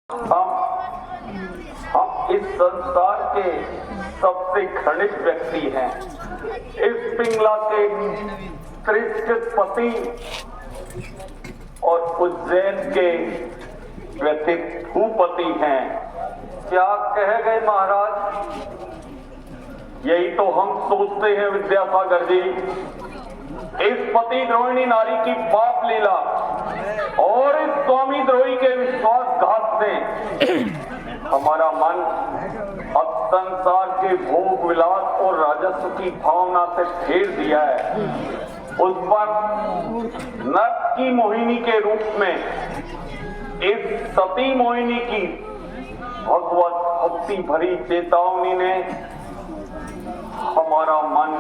हम इस संसार के सबसे घृणित व्यक्ति हैं। इस पिंगला के त्रिष्ठित पति और उज्जैन के व्यथित भूपति हैं। क्या कह गए महाराज? यही तो हम सोचते हैं विद्यासागर जी। इस पति द्रोहिणी नारी की पाप लीला और इस स्वामी द्रोही के विश्वासघात से हमारा मन अब संसार के भोग विलास और राजस्व की भावना से फेर दिया है। उस पर नर्क की मोहिनी के रूप में इस सती मोहिनी की भगवत भक्ति भरी चेतावनी ने हमारा मन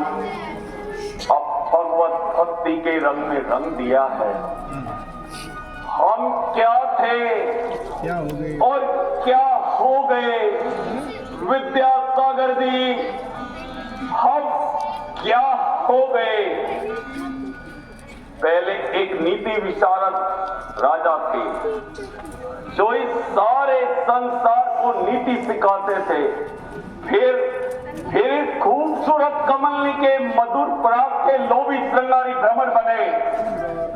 अब भगवत भक्ति के रंग में रंग दिया है। हम क्या थे और क्या हो गए विद्यासागर जी? हम क्या हो गए? पहले एक नीति विशारद राजा थे जो इस सारे संसार को नीति सिखाते थे। फिर इस खूबसूरत कमलनी के मधुर पराग के लोभी श्रृंगारी भ्रमर बने।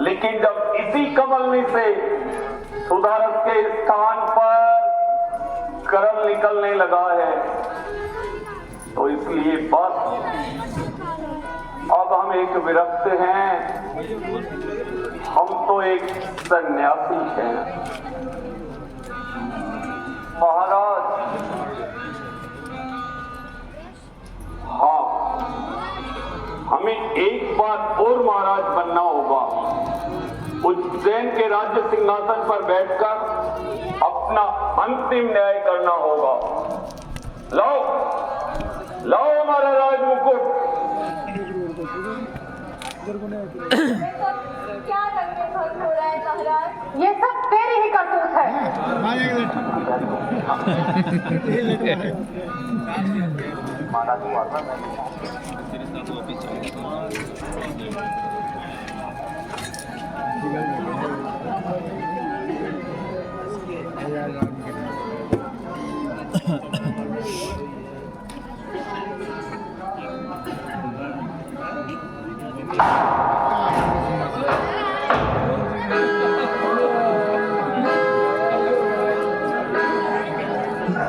लेकिन जब इसी कमलनी से सुधारस के स्थान पर करल निकलने लगा है तो इसलिए बस अब हम एक विरक्त हैं। हम तो एक सन्यासी हैं महाराज। हाँ, हमें एक बार और महाराज बनना होगा। उज्जैन के राज्य सिंहासन पर बैठकर अपना अंतिम न्याय करना होगा। लाओ लाओ हमारा राज मुकुट। क्या करके भंग हो रहा है महाराज? ये सब तेरी ही करतूत है।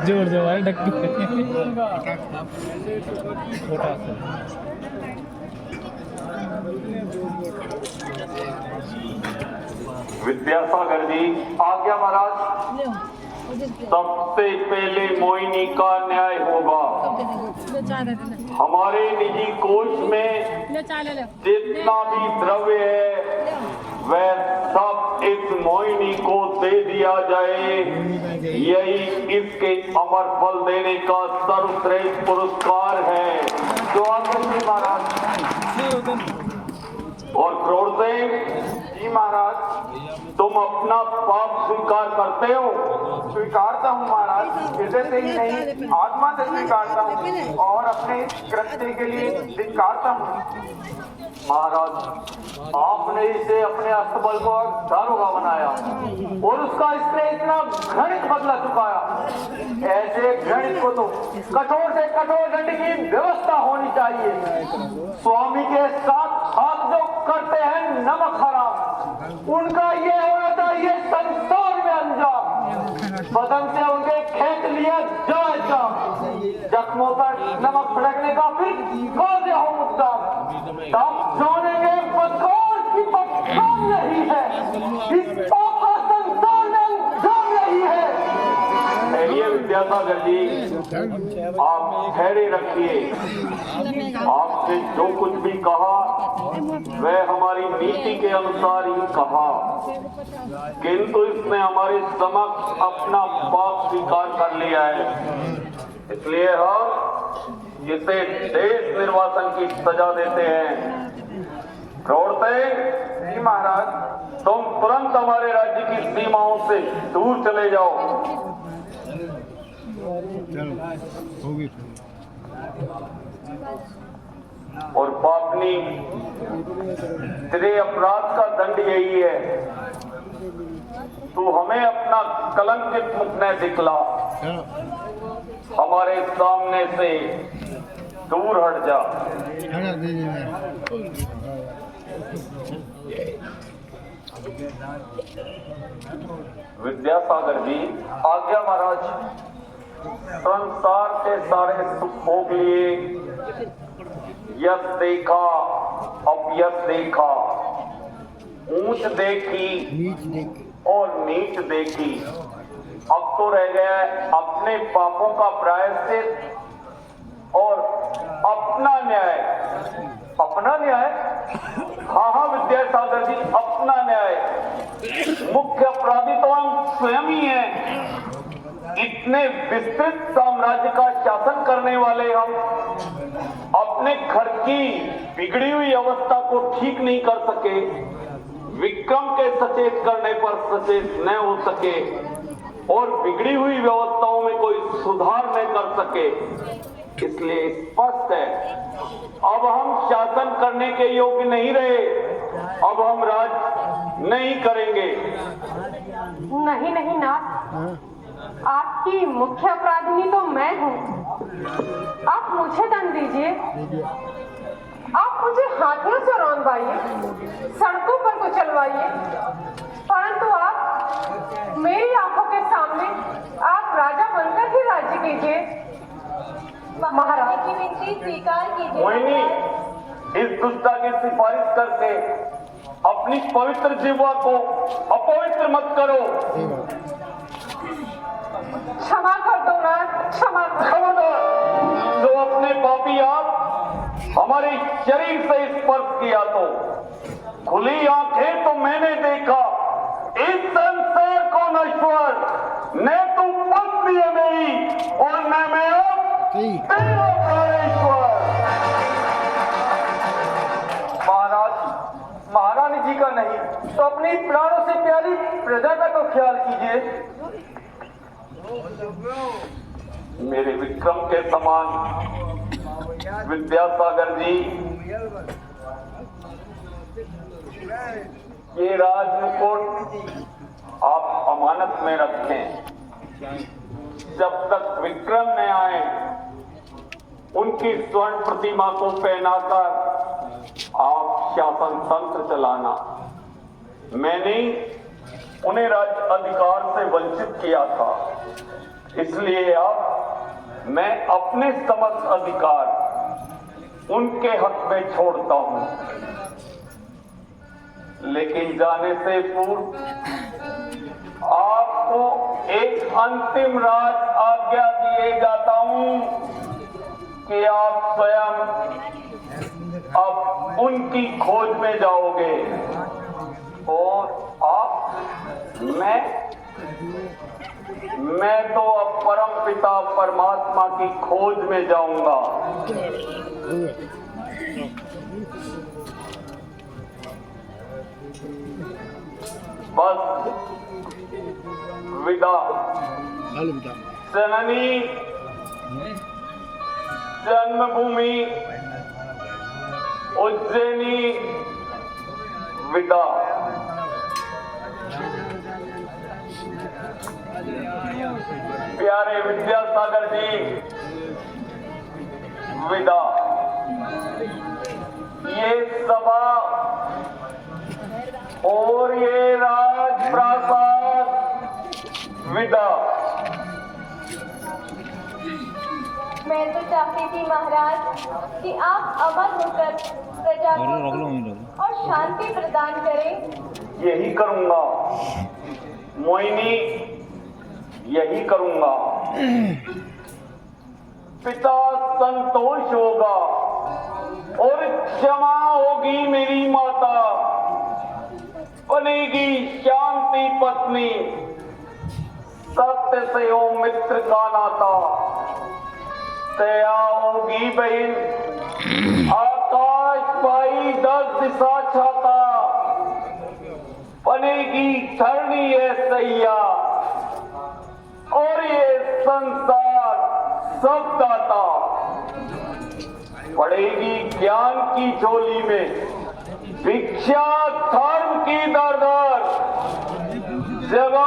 जोर जोर डक्की विद्यासागर जी आज्ञा महाराज। सबसे पहले मोहिनी का न्याय होगा। हमारे निजी कोष में जितना भी द्रव्य है वह सब इस मोहिनी को दे दिया जाए। यही इसके अमर फल देने का सर्वश्रेष्ठ पुरस्कार है। जो महाराज और क्रोध सिंह जी महाराज, तुम अपना पाप स्वीकार करते हो? स्वीकारता हूँ महाराज, हृदय से ही नहीं आत्मा से स्वीकारता हूँ और अपने कृत्य के लिए धिक्कारता हूँ। महाराज, आपने इसे अपने अस्तबल को दारोगा बनाया और उसका इसने इतना घृणित बदला चुकाया। ऐसे घृणित को तो कठोर से कठोर दंड की व्यवस्था होनी चाहिए। स्वामी के साथ हाथ जो करते हैं नमक हराम, उनका ये होना चाहिए संसार में अंजाम। बदन से उनके खेत लिया जाएगा, जख्मों पर नमक छिड़कने का फिर कौन हो मुद्दा। तब जानेंगे बदकार की बदकाम नहीं है, इस पाप का संसार में अंजाम नहीं है। ये विद्यासागर जी, आप ठहरे रखिए। आपसे जो कुछ भी कहा वह हमारी नीति के अनुसार ही कहा, किंतु इसने हमारे समक्ष अपना पाप स्वीकार कर लिया है। इसलिए हम इसे देश निर्वासन की सजा देते हैं। जी महाराज, तुम तुरंत हमारे राज्य की सीमाओं से दूर चले जाओ। होगी और पापनी तेरे अपराध का दंड यही है तू हमें अपना कलंकित मुख न दिखला, हमारे सामने से दूर हट जा। विद्यासागर जी, आज्ञा महाराज। संसार के सारे सुख भोग लिए, यश देखा, अपयश देखा, ऊंच देखी और नीच देखी, अब तो रह गया है अपने पापों का प्रायश्चित और अपना न्याय। अपना न्याय? हाँ विद्यासागर जी, अपना न्याय। मुख्य अपराधी तो हम स्वयं ही हैं। इतने विस्तृत साम्राज्य का शासन करने वाले हम अपने घर की बिगड़ी हुई अवस्था को ठीक नहीं कर सके, विक्रम के सचेत करने पर सचेत न हो सके और बिगड़ी हुई व्यवस्थाओं में कोई सुधार न कर सके। इसलिए स्पष्ट है, अब हम शासन करने के योग्य नहीं रहे, अब हम राज नहीं करेंगे। नहीं नहीं नाथ, आपकी मुख्य अपराधिनी तो मैं हूँ। आप मुझे दंड दीजिए, आप मुझे हाथों से रौंदवाइए, सड़कों पर को चलवाइए, परंतु आप मेरी आंखों के सामने आप राजा बनकर ही राज्य कीजिए। महाराज की विनती स्वीकार कीजिए। मोहिनी, इस दुष्टा की सिफारिश करके अपनी पवित्र जीवा को अपवित्र मत करो। क्षमा कर दो नाथ, क्षमा कर दो। जो अपने पापी आप हमारे शरीर से स्पर्श किया तो खुली आंखें तो मैंने देखा, इस संसार को नश्वर न तू पत्नी है मेरी और न मैं तेरा प्राणेश्वर। महाराज, महारानी जी का नहीं तो अपनी प्राणों से प्यारी प्रजा का तो ख्याल कीजिए। मेरे विक्रम के समान विद्यासागर जी, ये राजमुकुट आप अमानत में रखें। जब तक विक्रम न आए उनकी स्वर्ण प्रतिमा को पहनाकर आप शासन तंत्र चलाना। मैंने उन्हें राज्य अधिकार से वंचित किया था, इसलिए अब मैं अपने समस्त अधिकार उनके हक में छोड़ता हूं। लेकिन जाने से पूर्व आपको एक अंतिम राज आज्ञा दिए जाता हूं कि आप स्वयं अब उनकी खोज में जाओगे और आप मैं तो अब परम पिता परमात्मा की खोज में जाऊंगा। बस विदा। जननी जन्मभूमि उज्जैनी विदा। प्यारे विद्यासागर जी विदा। ये सभा और ये राजप्रासाद विदा। मैं तो चाहती थी महाराज कि आप अमर होकर प्रजा को और शांति प्रदान करें। यही करूंगा मोहिनी, यही करूंगा। पिता संतोष होगा और क्षमा होगी मेरी माता, बनेगी शांति पत्नी, सत्य से हो मित्र का नाता, दया होगी बहन, आकाश भाई 10 दिशा छाता, बनेगी धरणी है सैया और ये संसार सब दाता, पड़ेगी ज्ञान की झोली में भिक्षा धर्म की दर दर, जब